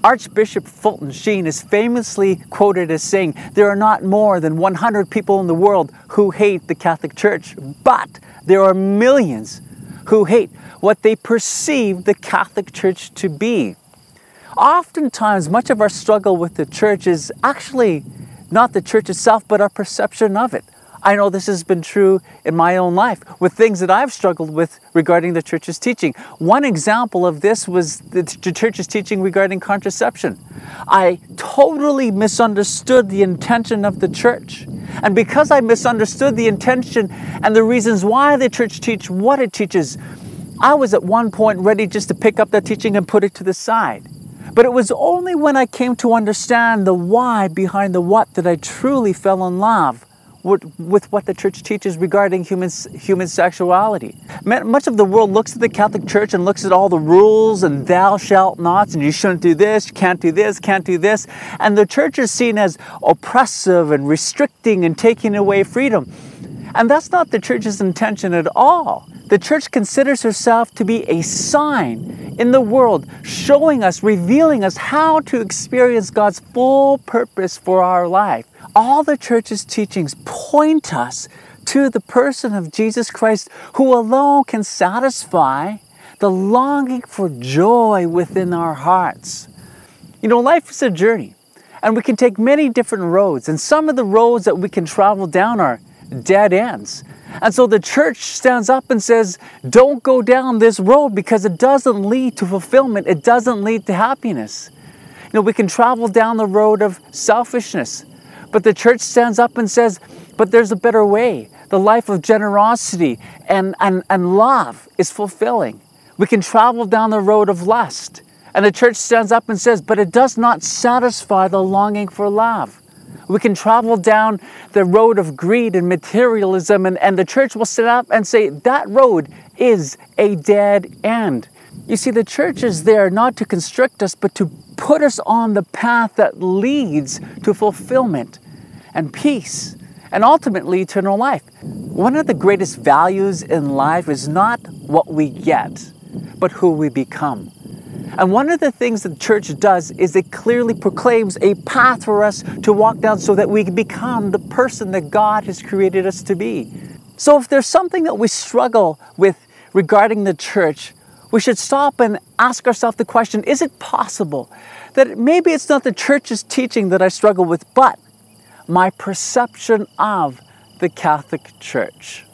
Archbishop Fulton Sheen is famously quoted as saying, "There are not more than 100 people in the world who hate the Catholic Church, but there are millions who hate what they perceive the Catholic Church to be." Oftentimes, much of our struggle with the Church is actually not the Church itself, but our perception of it. I know this has been true in my own life with things that I've struggled with regarding the Church's teaching. One example of this was the Church's teaching regarding contraception. I totally misunderstood the intention of the Church. And because I misunderstood the intention and the reasons why the Church teaches what it teaches, I was at one point ready just to pick up that teaching and put it to the side. But it was only when I came to understand the why behind the what that I truly fell in love with what the Church teaches regarding human sexuality. Much of the world looks at the Catholic Church and looks at all the rules and thou shalt nots, and you shouldn't do this, you can't do this, can't do this. And the Church is seen as oppressive and restricting and taking away freedom. And that's not the Church's intention at all. The Church considers herself to be a sign in the world, showing us, revealing us how to experience God's full purpose for our life. All the Church's teachings point us to the person of Jesus Christ, who alone can satisfy the longing for joy within our hearts. You know, life is a journey, and we can take many different roads, and some of the roads that we can travel down are dead ends. And so the Church stands up and says, don't go down this road because it doesn't lead to fulfillment. It doesn't lead to happiness. You know, we can travel down the road of selfishness, but the Church stands up and says, but there's a better way. The life of generosity and love is fulfilling. We can travel down the road of lust, and the Church stands up and says, but it does not satisfy the longing for love. We can travel down the road of greed and materialism, and the Church will stand up and say, that road is a dead end. You see, the Church is there not to constrict us, but to put us on the path that leads to fulfillment and peace and ultimately eternal life. One of the greatest values in life is not what we get, but who we become. And one of the things that the Church does is it clearly proclaims a path for us to walk down so that we can become the person that God has created us to be. So if there's something that we struggle with regarding the Church, we should stop and ask ourselves the question, is it possible that maybe it's not the Church's teaching that I struggle with, but my perception of the Catholic Church?